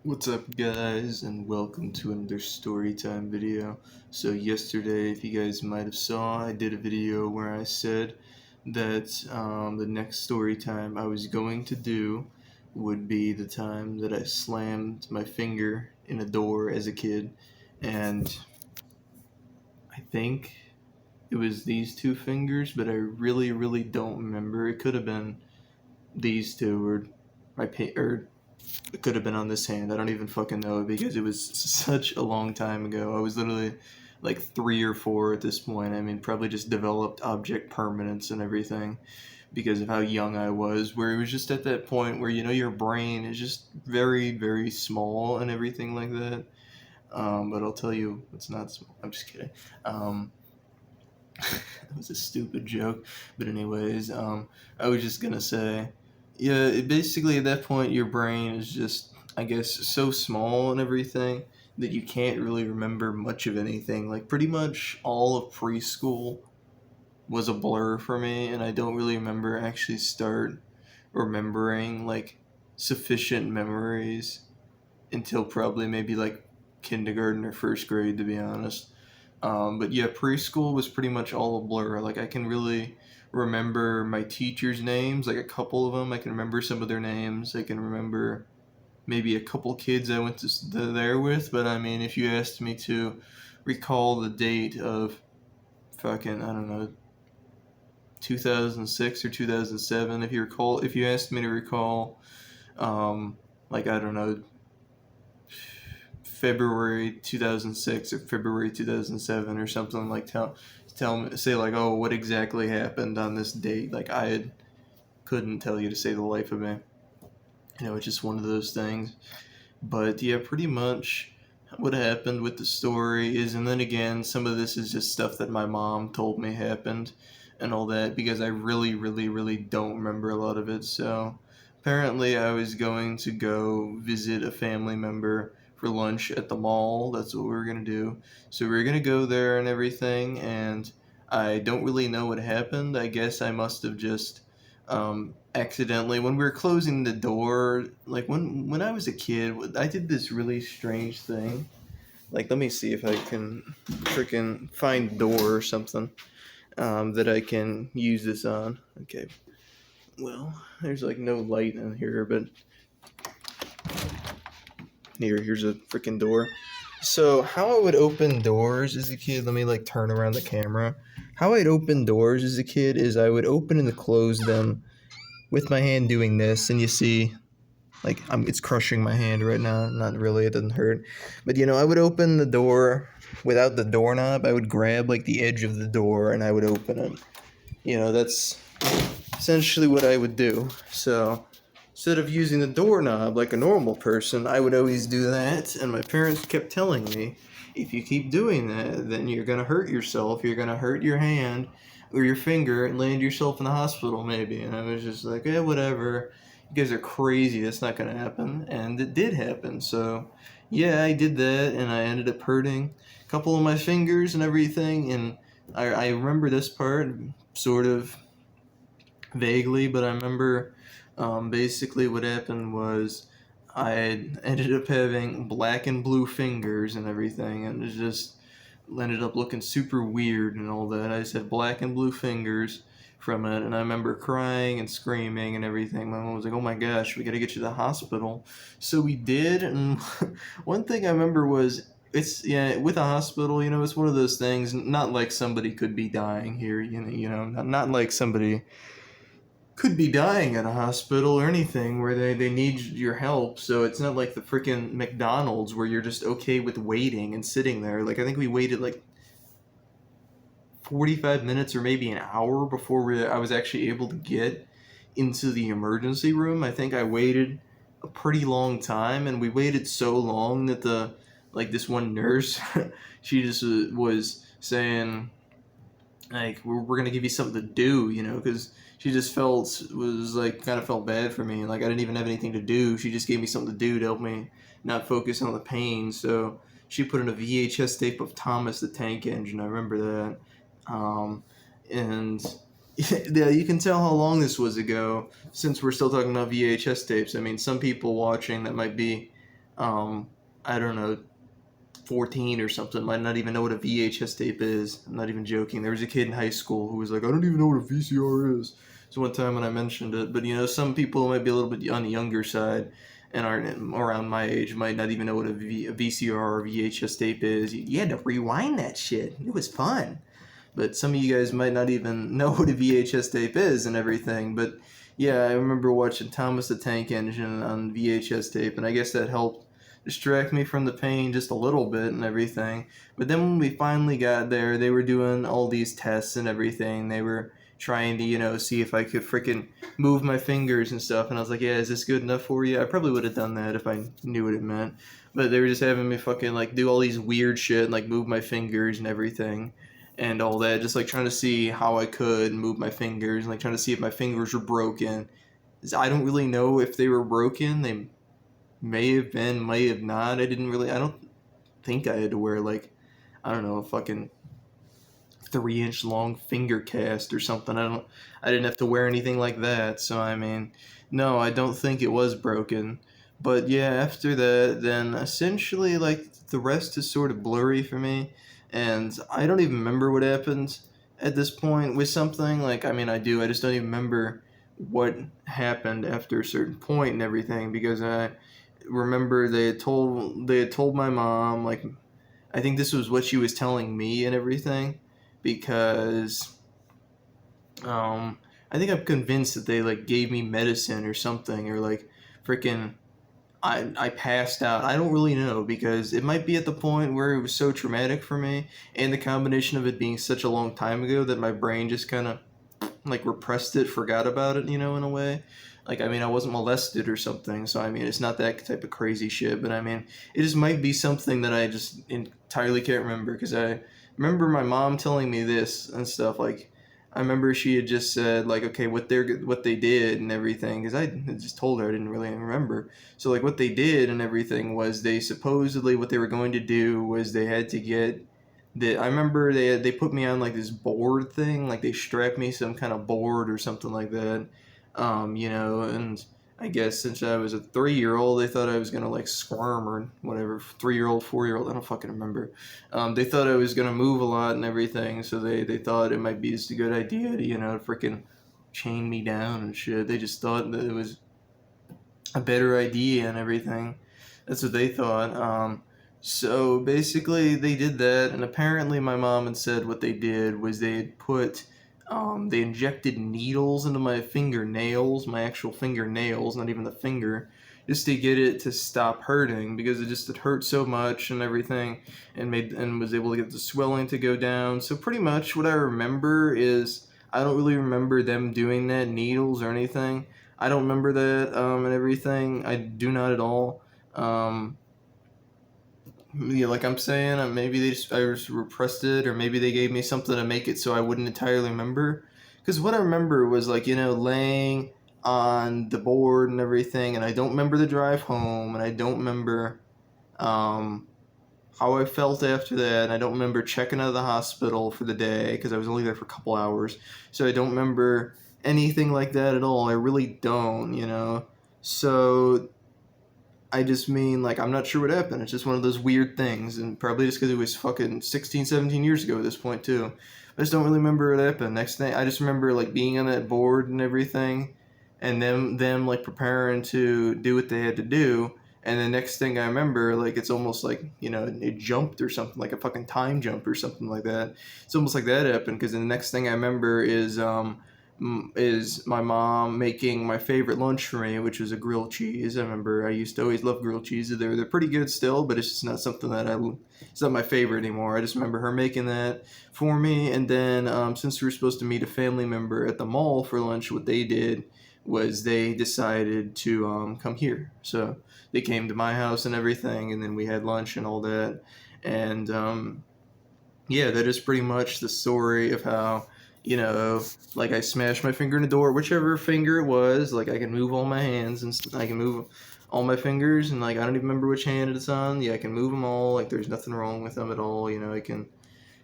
What's up, guys, and welcome to another story time video. So yesterday, if you guys might have saw, I did a video where I said that the next story time I was going to do would be the time that I slammed my finger in a door as a kid, and I think it was these two fingers, but I really don't remember. It could have been these two or or it could have been on this hand. I don't even fucking know because it was such a long time ago. I was literally like 3 or 4 at this point. I mean, probably just developed object permanence and everything because of how young I was, where it was just at that point where, your brain is just very small and everything like that. But I'll tell you, it's not small. I'm just kidding. Um, that was a stupid joke. But, anyways, I was just gonna say, yeah, basically at that point, your brain is just, I guess, so small and everything that you can't really remember much of anything. Like, pretty much all of preschool was a blur for me, and I don't really remember actually start remembering, like, sufficient memories until probably maybe, like, kindergarten or first grade, to be honest. But yeah, preschool was pretty much all a blur. Like, I can really remember my teachers' names, like a couple of them. I can remember some of their names. I can remember maybe a couple kids I went to there with. But I mean, if you asked me to recall the date of fucking, I don't know, 2006 or 2007, if you asked me to recall, like, I don't know, February 2006 or February 2007 or something, like tell me, say like, oh, what exactly happened on this date, like couldn't tell you to save the life of me. It's just one of those things. But yeah, pretty much what happened with the story is, and then again, some of this is just stuff that my mom told me happened and all that, because I really don't remember a lot of it. So apparently I was going to go visit a family member for lunch at the mall. That's what we were going to do. So we were going to go there and everything, and I don't really know what happened. I guess I must have just accidentally, when we were closing the door, like when I was a kid, I did this really strange thing. Like, let me see if I can freaking find door or something that I can use this on. Okay, well, there's like no light in here, but here's a freaking door. So how I would open doors as a kid, let me like turn around the camera. How I'd open doors as a kid is I would open and close them with my hand doing this, and you see, like, it's crushing my hand right now. Not really, it doesn't hurt. But I would open the door without the doorknob. I would grab like the edge of the door and I would open it. That's essentially what I would do. So instead of using the doorknob like a normal person, I would always do that. And my parents kept telling me, if you keep doing that, then you're going to hurt yourself. You're going to hurt your hand or your finger and land yourself in the hospital maybe. And I was just like, whatever. You guys are crazy. That's not going to happen. And it did happen. So yeah, I did that, and I ended up hurting a couple of my fingers and everything. And I remember this part sort of vaguely, but I remember basically what happened was I ended up having black and blue fingers and everything, and it just ended up looking super weird and all that. I just had black and blue fingers from it, and I remember crying and screaming and everything. My mom was like, "Oh my gosh, we gotta get you to the hospital." So we did, and one thing I remember was, it's, yeah, with a hospital, it's one of those things. Not like somebody could be dying here, not like somebody could be dying at a hospital or anything where they need your help. So it's not like the freaking McDonald's where you're just okay with waiting and sitting there. Like, I think we waited like 45 minutes or maybe an hour before I was actually able to get into the emergency room. I think I waited a pretty long time, and we waited so long that this one nurse, she just was saying, like, we're gonna give you something to do, because she just kind of felt bad for me. Like, I didn't even have anything to do. She just gave me something to do to help me not focus on the pain. So she put in a VHS tape of Thomas the Tank Engine. I remember that. And yeah, you can tell how long this was ago, since we're still talking about VHS tapes. I mean, some people watching that might be I don't know, 14 or something, might not even know what a VHS tape is. I'm not even joking. There was a kid in high school who was like, I don't even know what a VCR is. So one time when I mentioned it, but some people might be a little bit on the younger side and aren't around my age, might not even know what a VCR or VHS tape is. You had to rewind that shit. It was fun. But some of you guys might not even know what a VHS tape is and everything. But yeah, I remember watching Thomas the Tank Engine on VHS tape, and I guess that helped distract me from the pain just a little bit and everything. But then when we finally got there, they were doing all these tests and everything. They were trying to, see if I could freaking move my fingers and stuff. And I was like, yeah, is this good enough for you? I probably would have done that if I knew what it meant. But they were just having me fucking like do all these weird shit and like move my fingers and everything and all that, just like trying to see how I could move my fingers and like trying to see if my fingers were broken. I don't really know if they were broken. They may have been, may have not. I don't think I had to wear like, I don't know, a fucking 3 inch long finger cast or something. I didn't have to wear anything like that. So I mean, no, I don't think it was broken. But yeah, after that, then essentially like the rest is sort of blurry for me, and I don't even remember what happened at this point with something. Like I mean, I do. I just don't even remember what happened after a certain point and everything because I remember they had told my mom, like, I think this was what she was telling me and everything, because I think I'm convinced that they like gave me medicine or something, or like freaking I passed out. I don't really know because it might be at the point where it was so traumatic for me, and the combination of it being such a long time ago that my brain just kind of like repressed it, forgot about it, in a way. Like I mean, I wasn't molested or something, so I mean, it's not that type of crazy shit. But I mean, it just might be something that I just entirely can't remember because I remember my mom telling me this and stuff. Like I remember she had just said like, okay, what they did and everything, because I had just told her I didn't really remember. So like what they did and everything was they supposedly what they were going to do was they had to get I remember they put me on like this board thing, like they strapped me some kind of board or something like that, and I guess since I was a 3 year old, they thought I was gonna like squirm or whatever. 3 year old, 4 year old, I don't fucking remember. They thought I was gonna move a lot and everything, so they thought it might be just a good idea to freaking chain me down and shit. They just thought that it was a better idea and everything. That's what they thought. So basically, they did that, and apparently, my mom had said what they did was they had they injected needles into my fingernails, my actual fingernails, not even the finger, just to get it to stop hurting because it hurt so much and everything, and was able to get the swelling to go down. So pretty much, what I remember is I don't really remember them doing that, needles or anything. I don't remember that and everything. I do not at all. Yeah, like I'm saying, maybe I just repressed it, or maybe they gave me something to make it so I wouldn't entirely remember. Because what I remember was like laying on the board and everything, and I don't remember the drive home, and I don't remember um, how I felt after that. And I don't remember checking out of the hospital for the day because I was only there for a couple hours, so I don't remember anything like that at all. I really don't. So I just mean, like, I'm not sure what happened. It's just one of those weird things, and probably just because it was fucking 16, 17 years ago at this point, too. I just don't really remember what happened. Next thing, I just remember, like, being on that board and everything, and them like, preparing to do what they had to do, and the next thing I remember, like, it's almost like, it jumped or something, like a fucking time jump or something like that. It's almost like that happened, because the next thing I remember is my mom making my favorite lunch for me, which was a grilled cheese. I remember I used to always love grilled cheeses. They're pretty good still, but it's just not something it's not my favorite anymore. I just remember her making that for me. And then since we were supposed to meet a family member at the mall for lunch, what they did was they decided to come here. So they came to my house and everything, and then we had lunch and all that. And yeah, that is pretty much the story of how, like I smashed my finger in the door, whichever finger it was. Like I can move all my hands and I can move all my fingers, and like I don't even remember which hand it's on. Yeah, I can move them all. Like there's nothing wrong with them at all. I can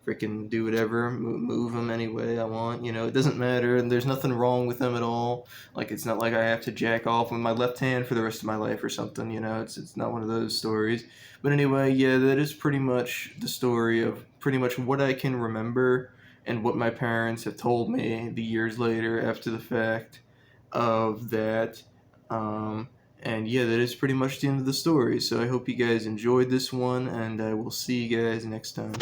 freaking do whatever, move them any way I want. It doesn't matter, and there's nothing wrong with them at all. Like, it's not like I have to jack off with my left hand for the rest of my life or something. It's not one of those stories. But anyway, yeah, that is pretty much the story of pretty much what I can remember and what my parents have told me the years later after the fact of that. And yeah, that is pretty much the end of the story. So I hope you guys enjoyed this one, and I will see you guys next time.